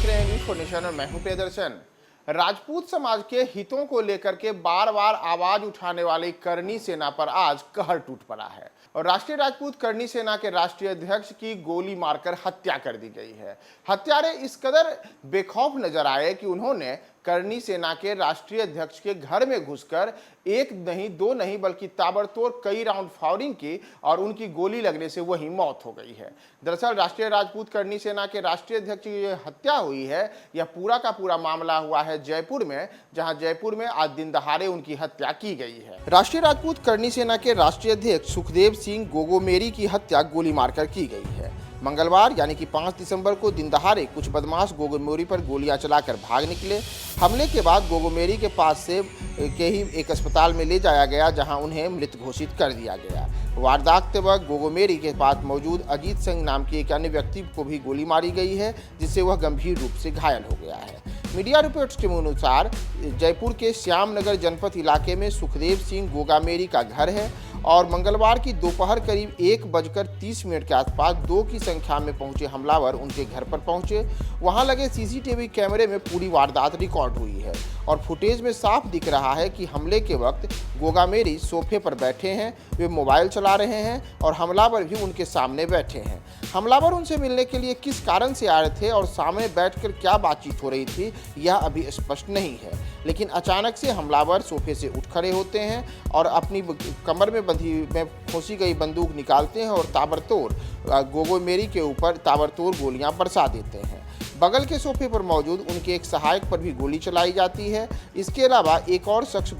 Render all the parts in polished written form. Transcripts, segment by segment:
देख रहे हैं न्यूज़ फॉर नेशन और मैं हूं प्रियदर्शन। राजपूत समाज के हितों को लेकर के बार बार आवाज उठाने वाली करनी सेना पर आज कहर टूट पड़ा है और राष्ट्रीय राजपूत करनी सेना के राष्ट्रीय अध्यक्ष की गोली मारकर हत्या कर दी गई है। हत्यारे इस कदर बेखौफ नजर आए कि उन्होंने करनी सेना के राष्ट्रीय अध्यक्ष के घर में घुसकर एक नहीं दो नहीं बल्कि ताबड़तोड़ कई राउंड फायरिंग की और उनकी गोली लगने से वही मौत हो गई है। दरअसल राष्ट्रीय राजपूत करनी सेना के राष्ट्रीय अध्यक्ष की हत्या हुई है, यह पूरा का पूरा मामला हुआ है जयपुर में, जहां जयपुर में आज दिन दहाड़े उनकी हत्या की गई है। राष्ट्रीय राजपूत करनी सेना के राष्ट्रीय अध्यक्ष सुखदेव सिंह गोगोमेरी की हत्या गोली मारकर की गई है। मंगलवार यानी कि 5 दिसंबर को दिन दहाड़े कुछ बदमाश गोगोमेरी पर गोलियां चलाकर भाग निकले। हमले के बाद गोगोमेरी के पास से के ही एक अस्पताल में ले जाया गया, जहां उन्हें मृत घोषित कर दिया गया। वारदात के वक्त गोगोमेरी के पास मौजूद अजीत सिंह नाम के एक अन्य व्यक्ति को भी गोली मारी गई है, जिससे वह गंभीर रूप से घायल हो गया है। मीडिया रिपोर्ट्स के अनुसार जयपुर के श्यामनगर जनपद इलाके में सुखदेव सिंह गोगामेरी का घर है और मंगलवार की दोपहर करीब 1:30 के आसपास 2 की संख्या में पहुंचे हमलावर उनके घर पर पहुंचे। वहां लगे सीसीटीवी कैमरे में पूरी वारदात रिकॉर्ड हुई है और फुटेज में साफ दिख रहा है कि हमले के वक्त गोगामेरी सोफे पर बैठे हैं, वे मोबाइल चला रहे हैं और हमलावर भी उनके सामने बैठे हैं। हमलावर उनसे मिलने के लिए किस कारण से आए थे और सामने बैठकर क्या बातचीत हो रही थी, यह अभी स्पष्ट नहीं है, लेकिन अचानक से हमलावर सोफे से उठ खड़े होते हैं और अपनी कमर में खोसी गई बंदूक निकालते हैं और ताबड़तोड़ गोगोमेरी के ऊपर ताबड़तोड़ गोलियां बरसा देते हैं। बगल के सोफे पर मौजूद उनके एक सहायक पर भी गोली चलाई जाती है। इसके अलावा एक और शख्स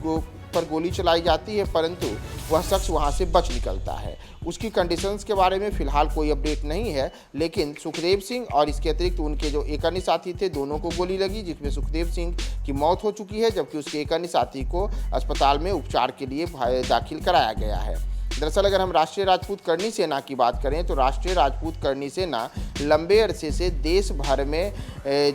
पर गोली चलाई जाती है, परंतु वह शख्स वहां से बच निकलता है। उसकी कंडीशंस के बारे में फिलहाल कोई अपडेट नहीं है, लेकिन सुखदेव सिंह और इसके अतिरिक्त उनके जो एक अन्य साथी थे, दोनों को गोली लगी, जिसमें सुखदेव सिंह की मौत हो चुकी है, जबकि उसके एक अन्य साथी को अस्पताल में उपचार के लिए दाखिल कराया गया है। दरअसल अगर हम राष्ट्रीय राजपूत करनी सेना की बात करें तो राष्ट्रीय राजपूत करनी सेना लंबे अरसे से देश भर में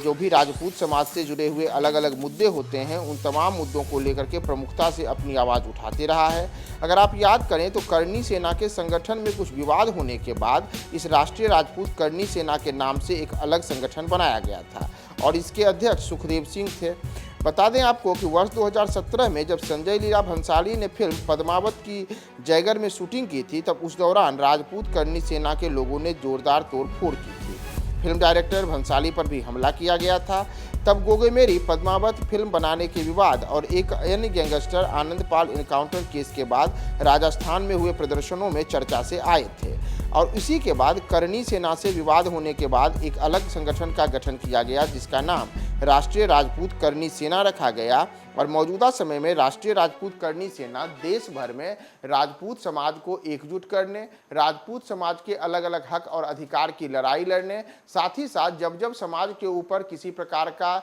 जो भी राजपूत समाज से जुड़े हुए अलग अलग मुद्दे होते हैं, उन तमाम मुद्दों को लेकर के प्रमुखता से अपनी आवाज़ उठाते रहा है। अगर आप याद करें तो करनी सेना के संगठन में कुछ विवाद होने के बाद इस राष्ट्रीय राजपूत करनी सेना के नाम से एक अलग संगठन बनाया गया था और इसके अध्यक्ष सुखदेव सिंह थे। बता दें आपको कि वर्ष 2017 में जब संजय लीला भंसाली ने फिल्म पद्मावत की जयगढ़ में शूटिंग की थी, तब उस दौरान राजपूत करनी सेना के लोगों ने जोरदार तोड़फोड़ की थी। फिल्म डायरेक्टर भंसाली पर भी हमला किया गया था। तब गोगोमेरी पद्मावत फिल्म बनाने के विवाद और एक अन्य गैंगस्टर आनंदपाल एनकाउंटर केस के बाद राजस्थान में हुए प्रदर्शनों में चर्चा से आए थे और इसी के बाद करनी सेना से विवाद होने के बाद एक अलग संगठन का गठन किया गया, जिसका नाम राष्ट्रीय राजपूत करनी सेना रखा गया और मौजूदा समय में राष्ट्रीय राजपूत करनी सेना देश भर में राजपूत समाज को एकजुट करने, राजपूत समाज के अलग अलग हक और अधिकार की लड़ाई लड़ने, साथ ही साथ जब जब समाज के ऊपर किसी प्रकार का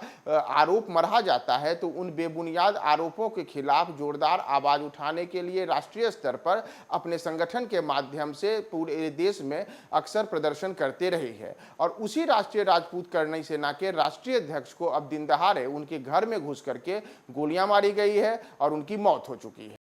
आरोप मढ़ा जाता है तो उन बेबुनियाद आरोपों के खिलाफ जोरदार आवाज उठाने के लिए राष्ट्रीय स्तर पर अपने संगठन के माध्यम से पूरे देश में अक्सर प्रदर्शन करते रही है। और उसी राष्ट्रीय राजपूत करनी सेना के राष्ट्रीय अध्यक्ष को अब दिन दहाड़े उनके घर में घुस करके गोलियां मारी गई है और उनकी मौत हो चुकी है।